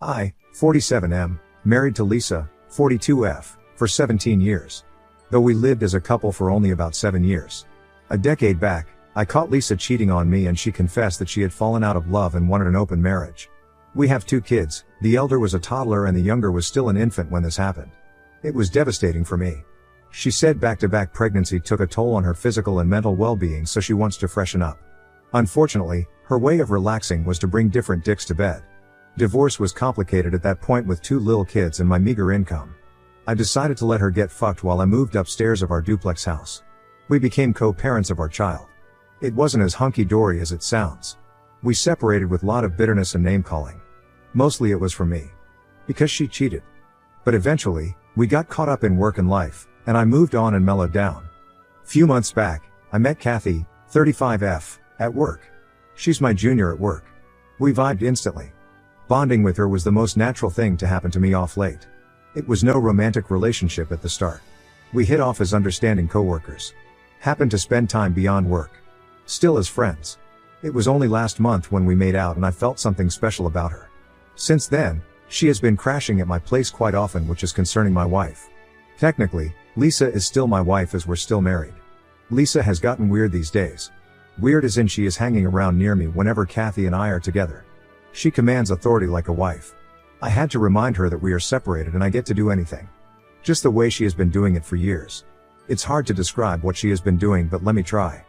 I, 47M, married to Lisa, 42F, for 17 years. Though we lived as a couple for only about 7 years. A decade back, I caught Lisa cheating on me and she confessed that she had fallen out of love and wanted an open marriage. We have 2 kids, the elder was a toddler and the younger was still an infant when this happened. It was devastating for me. She said back-to-back pregnancy took a toll on her physical and mental well-being, so she wants to freshen up. Unfortunately, her way of relaxing was to bring different dicks to bed. Divorce was complicated at that point with 2 little kids and my meager income. I decided to let her get fucked while I moved upstairs of our duplex house. We became co-parents of our child. It wasn't as hunky-dory as it sounds. We separated with a lot of bitterness and name-calling. Mostly it was for me. Because she cheated. But eventually, we got caught up in work and life, and I moved on and mellowed down. Few months back, I met Kathy, 35F, at work. She's my junior at work. We vibed instantly. Bonding with her was the most natural thing to happen to me off late. It was no romantic relationship at the start. We hit off as understanding coworkers. Happened to spend time beyond work. Still as friends. It was only last month when we made out and I felt something special about her. Since then, she has been crashing at my place quite often, which is concerning my wife. Technically, Lisa is still my wife as we're still married. Lisa has gotten weird these days. Weird as in she is hanging around near me whenever Kathy and I are together. She commands authority like a wife. I had to remind her that we are separated and I get to do anything. Just the way she has been doing it for years. It's hard to describe what she has been doing, but let me try.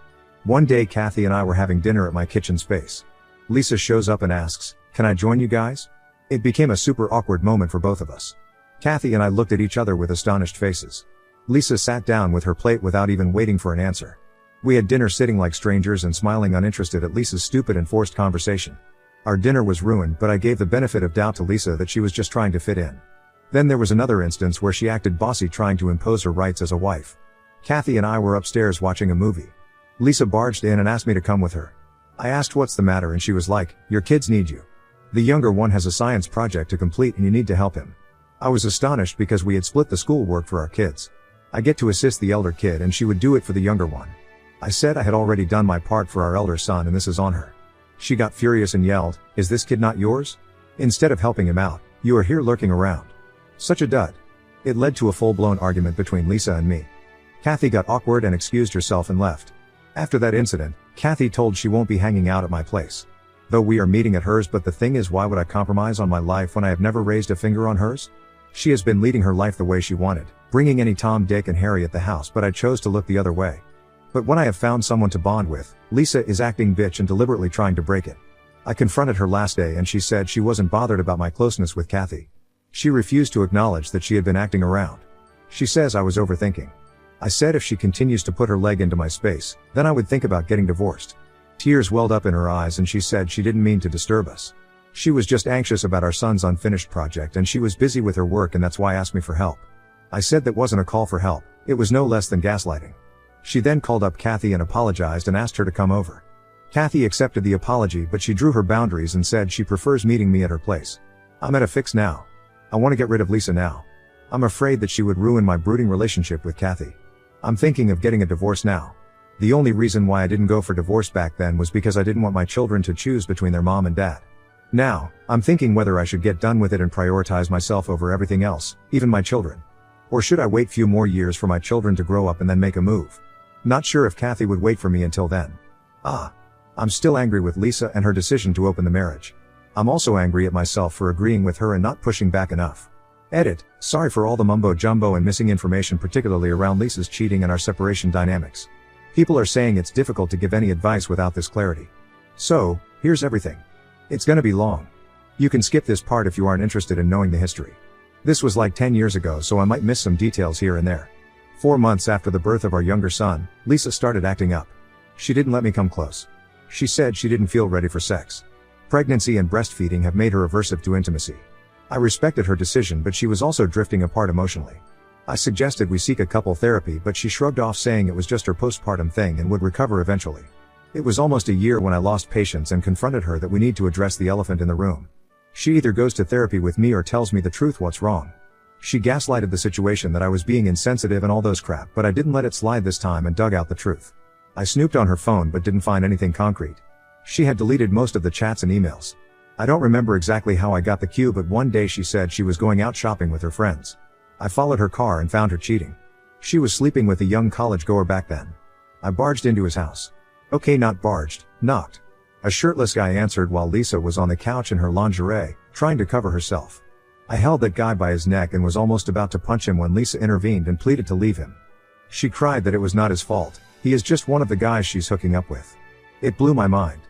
One day Kathy and I were having dinner at my kitchen space. Lisa shows up and asks, "Can I join you guys?" It became a super awkward moment for both of us. Kathy and I looked at each other with astonished faces. Lisa sat down with her plate without even waiting for an answer. We had dinner sitting like strangers and smiling uninterested at Lisa's stupid and forced conversation. Our dinner was ruined, but I gave the benefit of doubt to Lisa that she was just trying to fit in. Then there was another instance where she acted bossy, trying to impose her rights as a wife. Kathy and I were upstairs watching a movie. Lisa barged in and asked me to come with her. I asked what's the matter and she was like, "Your kids need you. The younger one has a science project to complete and you need to help him." I was astonished because we had split the schoolwork for our kids. I get to assist the elder kid and she would do it for the younger one. I said I had already done my part for our elder son and this is on her. She got furious and yelled, "Is this kid not yours? Instead of helping him out, you are here lurking around." Such a dud. It led to a full-blown argument between Lisa and me. Kathy got awkward and excused herself and left. After that incident, Kathy told she won't be hanging out at my place. Though we are meeting at hers, but the thing is, why would I compromise on my life when I have never raised a finger on hers? She has been leading her life the way she wanted, bringing any Tom, Dick and Harry at the house, but I chose to look the other way. But when I have found someone to bond with, Lisa is acting bitch and deliberately trying to break it. I confronted her last day and she said she wasn't bothered about my closeness with Kathy. She refused to acknowledge that she had been acting around. She says I was overthinking. I said if she continues to put her leg into my space, then I would think about getting divorced. Tears welled up in her eyes and she said she didn't mean to disturb us. She was just anxious about our son's unfinished project and she was busy with her work and that's why asked me for help. I said that wasn't a call for help, it was no less than gaslighting. She then called up Kathy and apologized and asked her to come over. Kathy accepted the apology, but she drew her boundaries and said she prefers meeting me at her place. I'm at a fix now. I want to get rid of Lisa now. I'm afraid that she would ruin my brooding relationship with Kathy. I'm thinking of getting a divorce now. The only reason why I didn't go for divorce back then was because I didn't want my children to choose between their mom and dad. Now, I'm thinking whether I should get done with it and prioritize myself over everything else, even my children. Or should I wait few more years for my children to grow up and then make a move? Not sure if Kathy would wait for me until then. I'm still angry with Lisa and her decision to open the marriage. I'm also angry at myself for agreeing with her and not pushing back enough. Edit, sorry for all the mumbo jumbo and missing information, particularly around Lisa's cheating and our separation dynamics. People are saying it's difficult to give any advice without this clarity. So, here's everything. It's gonna be long. You can skip this part if you aren't interested in knowing the history. This was like 10 years ago, so I might miss some details here and there. 4 months after the birth of our younger son, Lisa started acting up. She didn't let me come close. She said she didn't feel ready for sex. Pregnancy and breastfeeding have made her aversive to intimacy. I respected her decision, but she was also drifting apart emotionally. I suggested we seek a couple therapy, but she shrugged off, saying it was just her postpartum thing and would recover eventually. It was almost a year when I lost patience and confronted her that we need to address the elephant in the room. She either goes to therapy with me or tells me the truth, what's wrong. She gaslighted the situation that I was being insensitive and all those crap, but I didn't let it slide this time and dug out the truth. I snooped on her phone but didn't find anything concrete. She had deleted most of the chats and emails. I don't remember exactly how I got the cue, but one day she said she was going out shopping with her friends. I followed her car and found her cheating. She was sleeping with a young college goer back then. I barged into his house. Okay, not barged, knocked. A shirtless guy answered while Lisa was on the couch in her lingerie, trying to cover herself. I held that guy by his neck and was almost about to punch him when Lisa intervened and pleaded to leave him. She cried that it was not his fault, he is just one of the guys she's hooking up with. It blew my mind.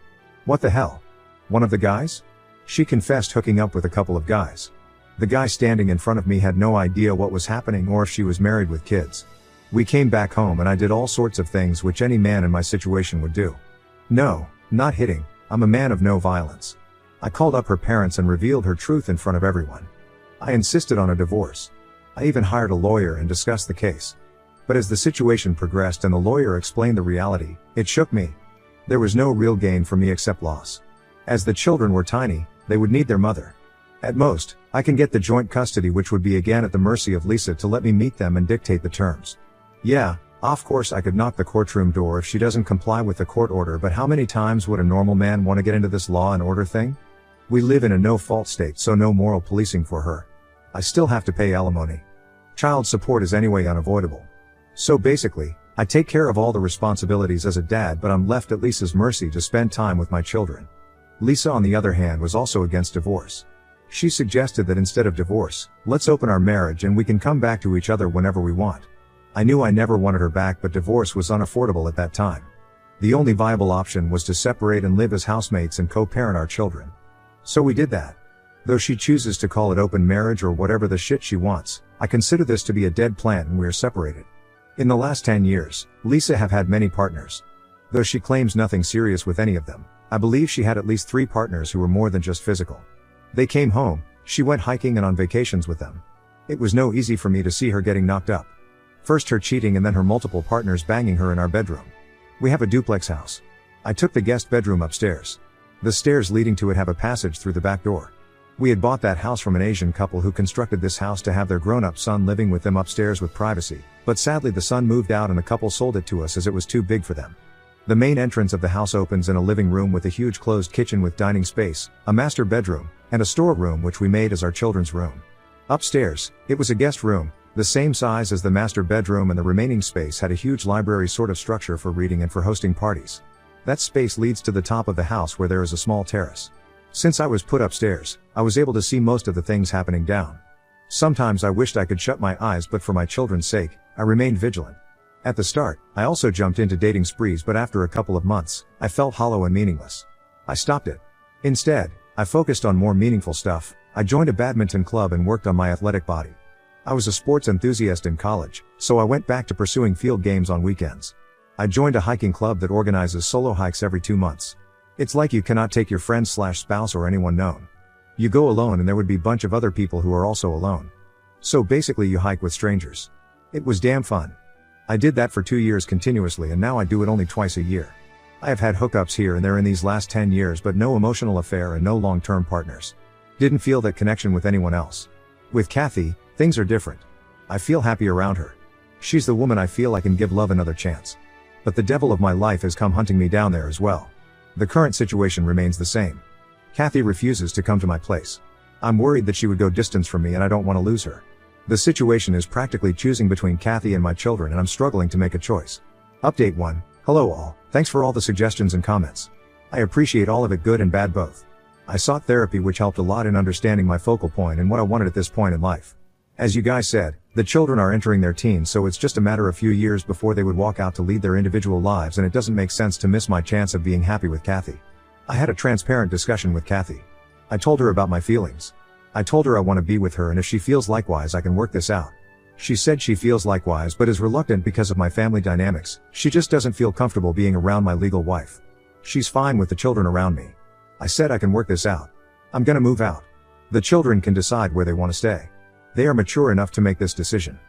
What the hell? One of the guys? She confessed hooking up with a couple of guys. The guy standing in front of me had no idea what was happening or if she was married with kids. We came back home and I did all sorts of things which any man in my situation would do. No, not hitting, I'm a man of no violence. I called up her parents and revealed her truth in front of everyone. I insisted on a divorce. I even hired a lawyer and discussed the case. But as the situation progressed and the lawyer explained the reality, it shook me. There was no real gain for me except loss. As the children were tiny, they would need their mother. At most, I can get the joint custody, which would be again at the mercy of Lisa to let me meet them and dictate the terms. Yeah, of course I could knock the courtroom door if she doesn't comply with the court order, but how many times would a normal man want to get into this law and order thing? We live in a no-fault state, so no moral policing for her. I still have to pay alimony. Child support is anyway unavoidable. So basically, I take care of all the responsibilities as a dad, but I'm left at Lisa's mercy to spend time with my children. Lisa, on the other hand, was also against divorce. She suggested that instead of divorce, let's open our marriage and we can come back to each other whenever we want. I knew I never wanted her back, but divorce was unaffordable at that time. The only viable option was to separate and live as housemates and co-parent our children. So we did that. Though she chooses to call it open marriage or whatever the shit she wants, I consider this to be a dead plant and we are separated. In the last 10 years, Lisa have had many partners. Though she claims nothing serious with any of them, I believe she had at least 3 partners who were more than just physical. They came home, she went hiking and on vacations with them. It was no easy for me to see her getting knocked up. First her cheating and then her multiple partners banging her in our bedroom. We have a duplex house. I took the guest bedroom upstairs. The stairs leading to it have a passage through the back door. We had bought that house from an Asian couple who constructed this house to have their grown-up son living with them upstairs with privacy, but sadly the son moved out and the couple sold it to us as it was too big for them. The main entrance of the house opens in a living room with a huge closed kitchen with dining space, a master bedroom, and a storeroom which we made as our children's room. Upstairs, it was a guest room, the same size as the master bedroom, and the remaining space had a huge library sort of structure for reading and for hosting parties. That space leads to the top of the house where there is a small terrace. Since I was put upstairs, I was able to see most of the things happening down. Sometimes I wished I could shut my eyes, but for my children's sake, I remained vigilant. At the start, I also jumped into dating sprees, but after a couple of months, I felt hollow and meaningless. I stopped it. Instead, I focused on more meaningful stuff. I joined a badminton club and worked on my athletic body. I was a sports enthusiast in college, so I went back to pursuing field games on weekends. I joined a hiking club that organizes solo hikes every 2 months. It's like you cannot take your friend/spouse or anyone known. You go alone and there would be a bunch of other people who are also alone. So basically you hike with strangers. It was damn fun. I did that for 2 years continuously, and now I do it only twice a year. I have had hookups here and there in these last 10 years, but no emotional affair and no long-term partners. Didn't feel that connection with anyone else. With Kathy, things are different. I feel happy around her. She's the woman I feel I can give love another chance. But the devil of my life has come hunting me down there as well. The current situation remains the same. Kathy refuses to come to my place. I'm worried that she would go distance from me and I don't want to lose her. The situation is practically choosing between Kathy and my children, and I'm struggling to make a choice. Update 1. Hello all, thanks for all the suggestions and comments. I appreciate all of it, good and bad both. I sought therapy, which helped a lot in understanding my focal point and what I wanted at this point in life. As you guys said, the children are entering their teens, so it's just a matter of few years before they would walk out to lead their individual lives, and it doesn't make sense to miss my chance of being happy with Kathy. I had a transparent discussion with Kathy. I told her about my feelings. I told her I want to be with her, and if she feels likewise I can work this out. She said she feels likewise but is reluctant because of my family dynamics. She just doesn't feel comfortable being around my legal wife. She's fine with the children around me. I said I can work this out. I'm gonna move out. The children can decide where they want to stay. They are mature enough to make this decision.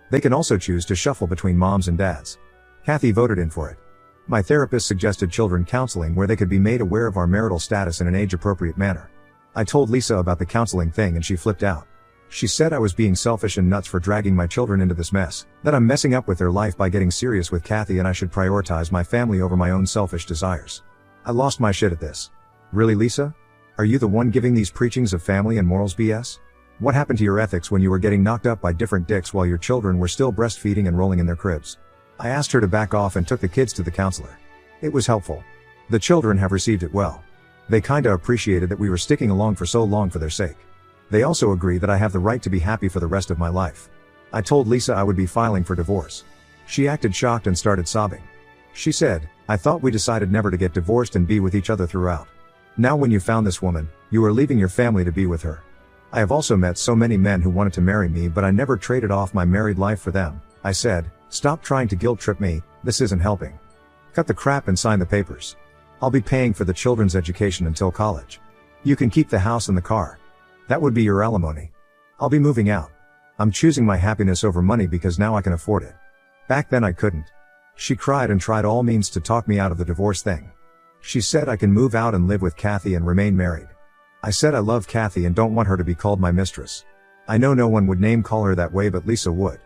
They can also choose to shuffle between moms and dads. Kathy voted in for it. My therapist suggested children counseling where they could be made aware of our marital status in an age-appropriate manner. I told Lisa about the counseling thing and she flipped out. She said I was being selfish and nuts for dragging my children into this mess, that I'm messing up with their life by getting serious with Kathy, and I should prioritize my family over my own selfish desires. I lost my shit at this. Really, Lisa? Are you the one giving these preachings of family and morals BS? What happened to your ethics when you were getting knocked up by different dicks while your children were still breastfeeding and rolling in their cribs? I asked her to back off and took the kids to the counselor. It was helpful. The children have received it well. They kinda appreciated that we were sticking along for so long for their sake. They also agree that I have the right to be happy for the rest of my life. I told Lisa I would be filing for divorce. She acted shocked and started sobbing. She said, "I thought we decided never to get divorced and be with each other throughout. Now when you found this woman, you are leaving your family to be with her." I have also met so many men who wanted to marry me, but I never traded off my married life for them. I said, "Stop trying to guilt trip me, this isn't helping. Cut the crap and sign the papers. I'll be paying for the children's education until college. You can keep the house and the car. That would be your alimony. I'll be moving out. I'm choosing my happiness over money because now I can afford it. Back then I couldn't." She cried and tried all means to talk me out of the divorce thing. She said I can move out and live with Kathy and remain married. I said I love Kathy and don't want her to be called my mistress. I know no one would name call her that way, but Lisa would.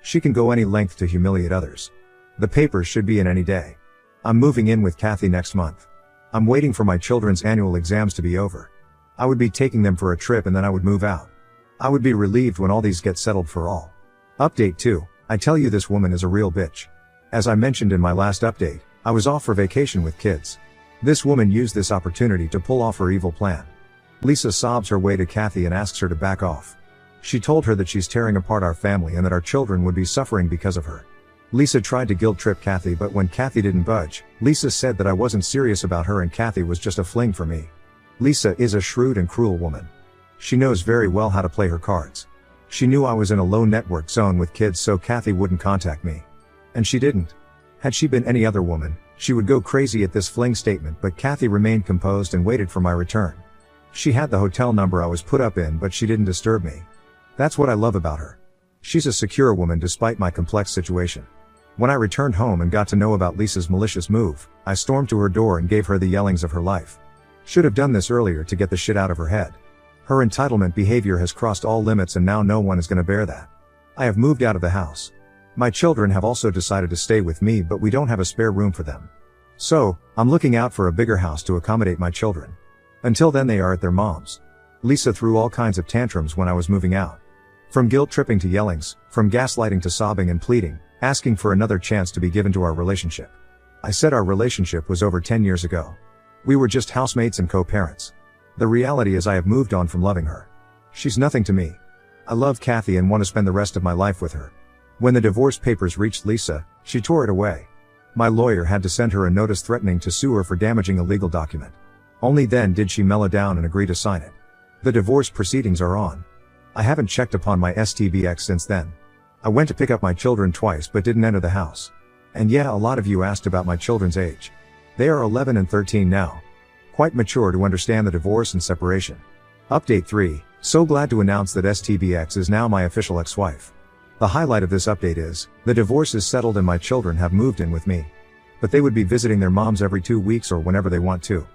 She can go any length to humiliate others. The papers should be in any day. I'm moving in with Kathy next month. I'm waiting for my children's annual exams to be over. I would be taking them for a trip and then I would move out. I would be relieved when all these get settled for all. Update 2. I tell you, this woman is a real bitch. As I mentioned in my last update, I was off for vacation with kids. This woman used this opportunity to pull off her evil plan. Lisa sobs her way to Kathy and asks her to back off. She told her that she's tearing apart our family and that our children would be suffering because of her. Lisa tried to guilt trip Kathy, but when Kathy didn't budge, Lisa said that I wasn't serious about her and Kathy was just a fling for me. Lisa is a shrewd and cruel woman. She knows very well how to play her cards. She knew I was in a low network zone with kids, so Kathy wouldn't contact me. And she didn't. Had she been any other woman, she would go crazy at this fling statement, but Kathy remained composed and waited for my return. She had the hotel number I was put up in, but she didn't disturb me. That's what I love about her. She's a secure woman despite my complex situation. When I returned home and got to know about Lisa's malicious move, I stormed to her door and gave her the yellings of her life. Should have done this earlier to get the shit out of her head. Her entitlement behavior has crossed all limits and now no one is gonna bear that. I have moved out of the house. My children have also decided to stay with me, but we don't have a spare room for them. So, I'm looking out for a bigger house to accommodate my children. Until then they are at their mom's. Lisa threw all kinds of tantrums when I was moving out. From guilt tripping to yellings, from gaslighting to sobbing and pleading, asking for another chance to be given to our relationship. I said our relationship was over 10 years ago. We were just housemates and co-parents. The reality is I have moved on from loving her. She's nothing to me. I love Kathy and want to spend the rest of my life with her. When the divorce papers reached Lisa, she tore it away. My lawyer had to send her a notice threatening to sue her for damaging a legal document. Only then did she mellow down and agree to sign it. The divorce proceedings are on. I haven't checked upon my STBX since then. I went to pick up my children twice but didn't enter the house. And yeah, a lot of you asked about my children's age. They are 11 and 13 now. Quite mature to understand the divorce and separation. Update 3. So glad to announce that STBX is now my official ex-wife. The highlight of this update is, the divorce is settled and my children have moved in with me. But they would be visiting their moms every 2 weeks or whenever they want to.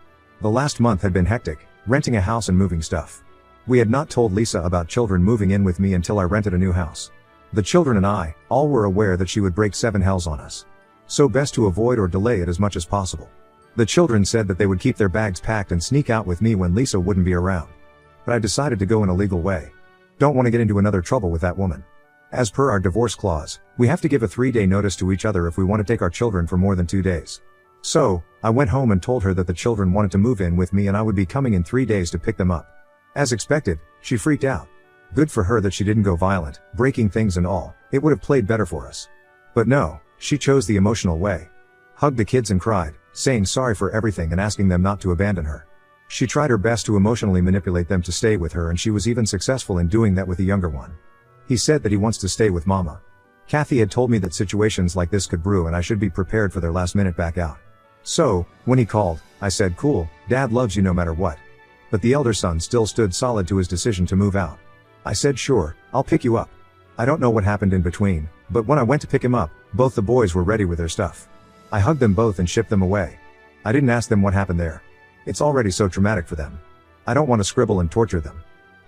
The last month had been hectic, renting a house and moving stuff. We had not told Lisa about children moving in with me until I rented a new house. The children and I, all were aware that she would break 7 hells on us. So best to avoid or delay it as much as possible. The children said that they would keep their bags packed and sneak out with me when Lisa wouldn't be around. But I decided to go in a legal way. Don't want to get into another trouble with that woman. As per our divorce clause, we have to give a 3-day notice to each other if we want to take our children for more than 2 days. So, I went home and told her that the children wanted to move in with me and I would be coming in 3 days to pick them up. As expected, she freaked out. Good for her that she didn't go violent, breaking things and all. It would have played better for us. But no, she chose the emotional way. Hugged the kids and cried, saying sorry for everything and asking them not to abandon her. She tried her best to emotionally manipulate them to stay with her, and she was even successful in doing that with the younger one. He said that he wants to stay with Mama. Kathy had told me that situations like this could brew and I should be prepared for their last minute back out. So, when he called, I said, "Cool, Dad loves you no matter what." But the elder son still stood solid to his decision to move out. I said, "Sure, I'll pick you up." I don't know what happened in between, but when I went to pick him up, both the boys were ready with their stuff. I hugged them both and shipped them away. I didn't ask them what happened there. It's already so traumatic for them. I don't want to scribble and torture them.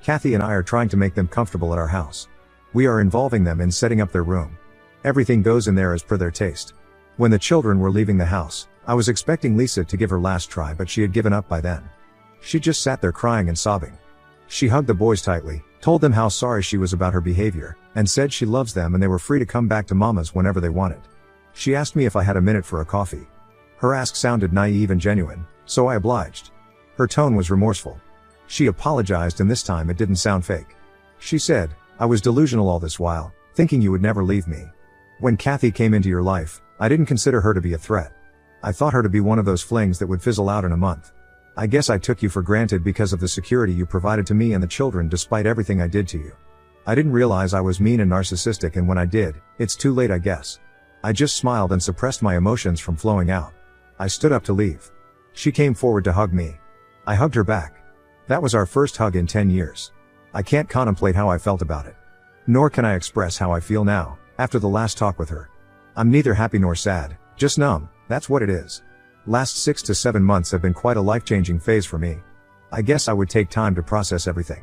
Kathy and I are trying to make them comfortable at our house. We are involving them in setting up their room. Everything goes in there as per their taste. When the children were leaving the house, I was expecting Lisa to give her last try, but she had given up by then. She just sat there crying and sobbing. She hugged the boys tightly, told them how sorry she was about her behavior, and said she loves them and they were free to come back to Mama's whenever they wanted. She asked me if I had a minute for a coffee. Her ask sounded naive and genuine, so I obliged. Her tone was remorseful. She apologized, and this time it didn't sound fake. She said, "I was delusional all this while, thinking you would never leave me. When Kathy came into your life, I didn't consider her to be a threat. I thought her to be one of those flings that would fizzle out in a month. I guess I took you for granted because of the security you provided to me and the children despite everything I did to you. I didn't realize I was mean and narcissistic, and when I did, it's too late, I guess." I just smiled and suppressed my emotions from flowing out. I stood up to leave. She came forward to hug me. I hugged her back. That was our first hug in 10 years. I can't contemplate how I felt about it. Nor can I express how I feel now, after the last talk with her. I'm neither happy nor sad, just numb, that's what it is. Last 6 to 7 months have been quite a life-changing phase for me. I guess I would take time to process everything.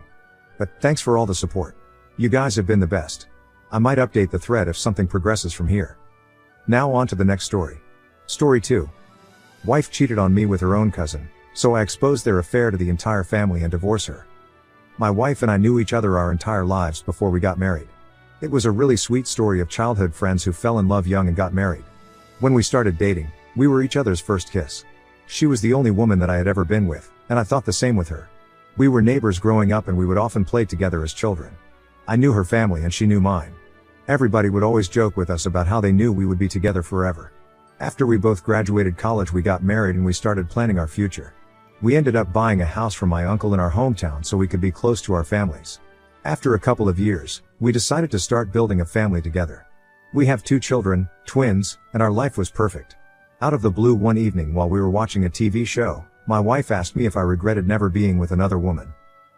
But thanks for all the support. You guys have been the best. I might update the thread if something progresses from here. Now on to the next story. Story 2. Wife cheated on me with her own cousin, so I exposed their affair to the entire family and divorced her. My wife and I knew each other our entire lives before we got married. It was a really sweet story of childhood friends who fell in love young and got married. When we started dating, we were each other's first kiss. She was the only woman that I had ever been with, and I thought the same with her. We were neighbors growing up and we would often play together as children. I knew her family and she knew mine. Everybody would always joke with us about how they knew we would be together forever. After we both graduated college, we got married and we started planning our future. We ended up buying a house from my uncle in our hometown so we could be close to our families. After a couple of years, we decided to start building a family together. We have 2 children, twins, and our life was perfect. Out of the blue one evening while we were watching a TV show, my wife asked me if I regretted never being with another woman.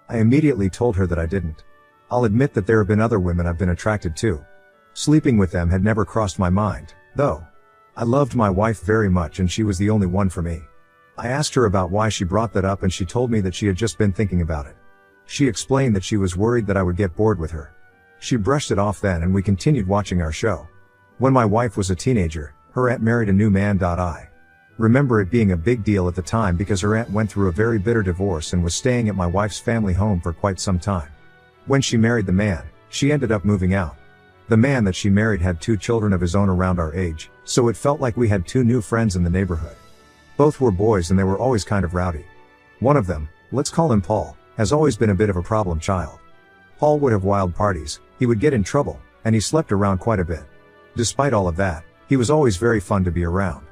I immediately told her that I didn't. I'll admit that there have been other women I've been attracted to. Sleeping with them had never crossed my mind, though. I loved my wife very much and she was the only one for me. I asked her about why she brought that up and she told me that she had just been thinking about it. She explained that she was worried that I would get bored with her. She brushed it off then and we continued watching our show. When my wife was a teenager, her aunt married a new man. I remember it being a big deal at the time because her aunt went through a very bitter divorce and was staying at my wife's family home for quite some time. When she married the man, she ended up moving out. The man that she married had 2 children of his own around our age, so it felt like we had 2 new friends in the neighborhood. Both were boys and they were always kind of rowdy. One of them, let's call him Paul, has always been a bit of a problem child. Paul would have wild parties, he would get in trouble, and he slept around quite a bit. Despite all of that, he was always very fun to be around.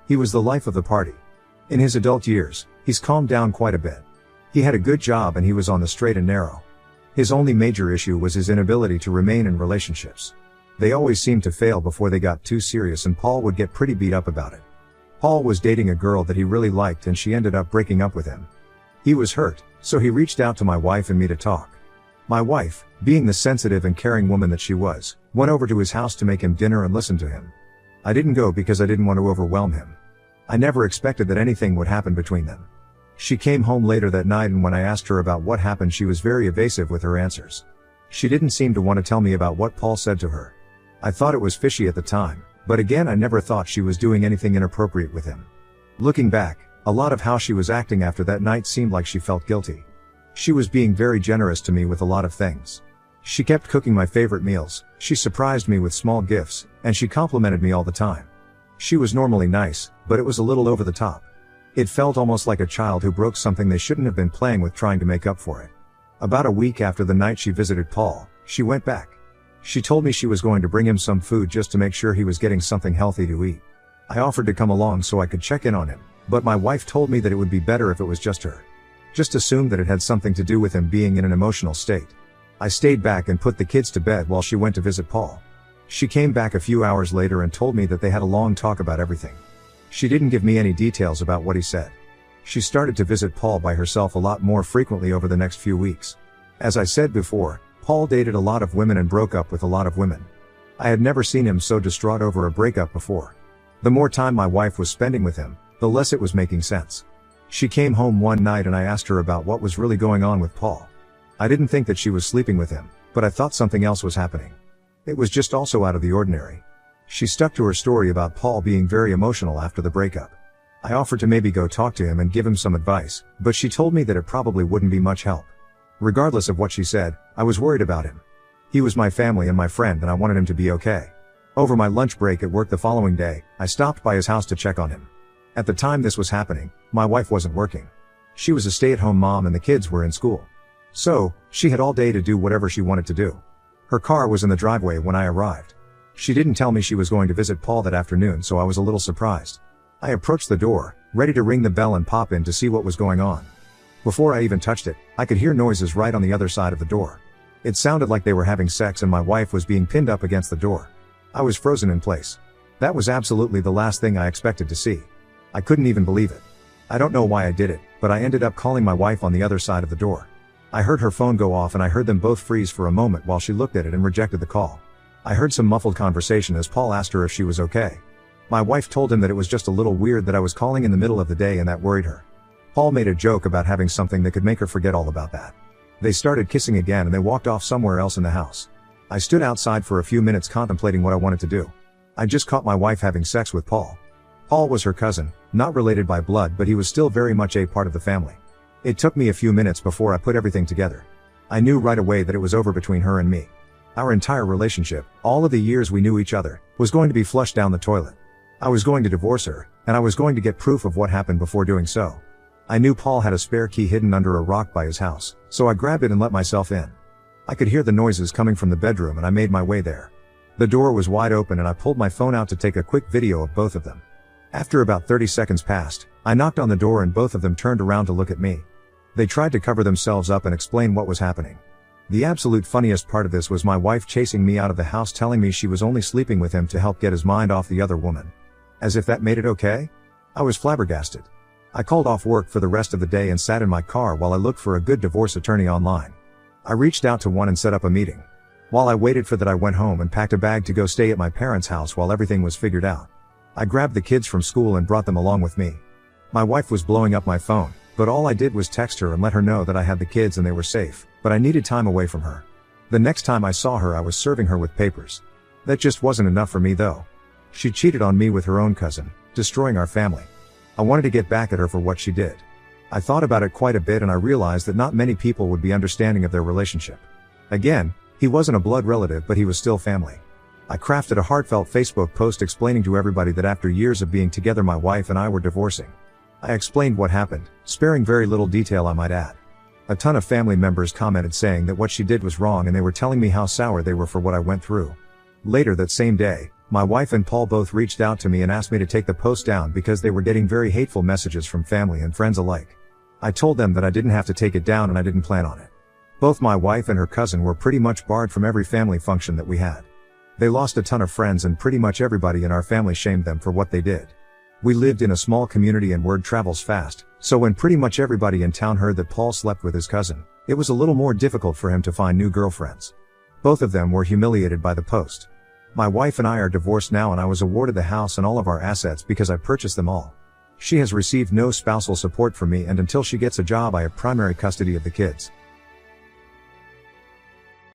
He was the life of the party. In his adult years, he's calmed down quite a bit. He had a good job and he was on the straight and narrow. His only major issue was his inability to remain in relationships. They always seemed to fail before they got too serious and Paul would get pretty beat up about it. Paul was dating a girl that he really liked and she ended up breaking up with him. He was hurt, so he reached out to my wife and me to talk. My wife, being the sensitive and caring woman that she was, went over to his house to make him dinner and listen to him. I didn't go because I didn't want to overwhelm him. I never expected that anything would happen between them. She came home later that night and when I asked her about what happened she was very evasive with her answers. She didn't seem to want to tell me about what Paul said to her. I thought it was fishy at the time, but again I never thought she was doing anything inappropriate with him. Looking back, a lot of how she was acting after that night seemed like she felt guilty. She was being very generous to me with a lot of things. She kept cooking my favorite meals, she surprised me with small gifts, and she complimented me all the time. She was normally nice, but it was a little over the top. It felt almost like a child who broke something they shouldn't have been playing with trying to make up for it. About a week after the night she visited Paul, she went back. She told me she was going to bring him some food just to make sure he was getting something healthy to eat. I offered to come along so I could check in on him, but my wife told me that it would be better if it was just her. Just assumed that it had something to do with him being in an emotional state. I stayed back and put the kids to bed while she went to visit Paul. She came back a few hours later and told me that they had a long talk about everything. She didn't give me any details about what he said. She started to visit Paul by herself a lot more frequently over the next few weeks. As I said before, Paul dated a lot of women and broke up with a lot of women. I had never seen him so distraught over a breakup before. The more time my wife was spending with him, the less it was making sense. She came home one night and I asked her about what was really going on with Paul. I didn't think that she was sleeping with him, but I thought something else was happening. It was just also out of the ordinary. She stuck to her story about Paul being very emotional after the breakup. I offered to maybe go talk to him and give him some advice, but she told me that it probably wouldn't be much help. Regardless of what she said, I was worried about him. He was my family and my friend, and I wanted him to be okay. Over my lunch break at work the following day, I stopped by his house to check on him. At the time this was happening, my wife wasn't working. She was a stay-at-home mom and the kids were in school. So, she had all day to do whatever she wanted to do. Her car was in the driveway when I arrived. She didn't tell me she was going to visit Paul that afternoon, so I was a little surprised. I approached the door, ready to ring the bell and pop in to see what was going on. Before I even touched it, I could hear noises right on the other side of the door. It sounded like they were having sex and my wife was being pinned up against the door. I was frozen in place. That was absolutely the last thing I expected to see. I couldn't even believe it. I don't know why I did it, but I ended up calling my wife on the other side of the door. I heard her phone go off and I heard them both freeze for a moment while she looked at it and rejected the call. I heard some muffled conversation as Paul asked her if she was okay. My wife told him that it was just a little weird that I was calling in the middle of the day and that worried her. Paul made a joke about having something that could make her forget all about that. They started kissing again and they walked off somewhere else in the house. I stood outside for a few minutes contemplating what I wanted to do. I just caught my wife having sex with Paul. Paul was her cousin, not related by blood, but he was still very much a part of the family. It took me a few minutes before I put everything together. I knew right away that it was over between her and me. Our entire relationship, all of the years we knew each other, was going to be flushed down the toilet. I was going to divorce her, and I was going to get proof of what happened before doing so. I knew Paul had a spare key hidden under a rock by his house, so I grabbed it and let myself in. I could hear the noises coming from the bedroom and I made my way there. The door was wide open and I pulled my phone out to take a quick video of both of them. After about 30 seconds passed, I knocked on the door and both of them turned around to look at me. They tried to cover themselves up and explain what was happening. The absolute funniest part of this was my wife chasing me out of the house telling me she was only sleeping with him to help get his mind off the other woman. As if that made it okay? I was flabbergasted. I called off work for the rest of the day and sat in my car while I looked for a good divorce attorney online. I reached out to one and set up a meeting. While I waited for that, I went home and packed a bag to go stay at my parents' house while everything was figured out. I grabbed the kids from school and brought them along with me. My wife was blowing up my phone, but all I did was text her and let her know that I had the kids and they were safe, but I needed time away from her. The next time I saw her, I was serving her with papers. That just wasn't enough for me though. She cheated on me with her own cousin, destroying our family. I wanted to get back at her for what she did. I thought about it quite a bit and I realized that not many people would be understanding of their relationship. Again, he wasn't a blood relative, but he was still family. I crafted a heartfelt Facebook post explaining to everybody that after years of being together, my wife and I were divorcing. I explained what happened, sparing very little detail I might add. A ton of family members commented saying that what she did was wrong and they were telling me how sour they were for what I went through. Later that same day, my wife and Paul both reached out to me and asked me to take the post down because they were getting very hateful messages from family and friends alike. I told them that I didn't have to take it down and I didn't plan on it. Both my wife and her cousin were pretty much barred from every family function that we had. They lost a ton of friends and pretty much everybody in our family shamed them for what they did. We lived in a small community and word travels fast, so when pretty much everybody in town heard that Paul slept with his cousin, it was a little more difficult for him to find new girlfriends. Both of them were humiliated by the post. My wife and I are divorced now and I was awarded the house and all of our assets because I purchased them all. She has received no spousal support from me and until she gets a job I have primary custody of the kids.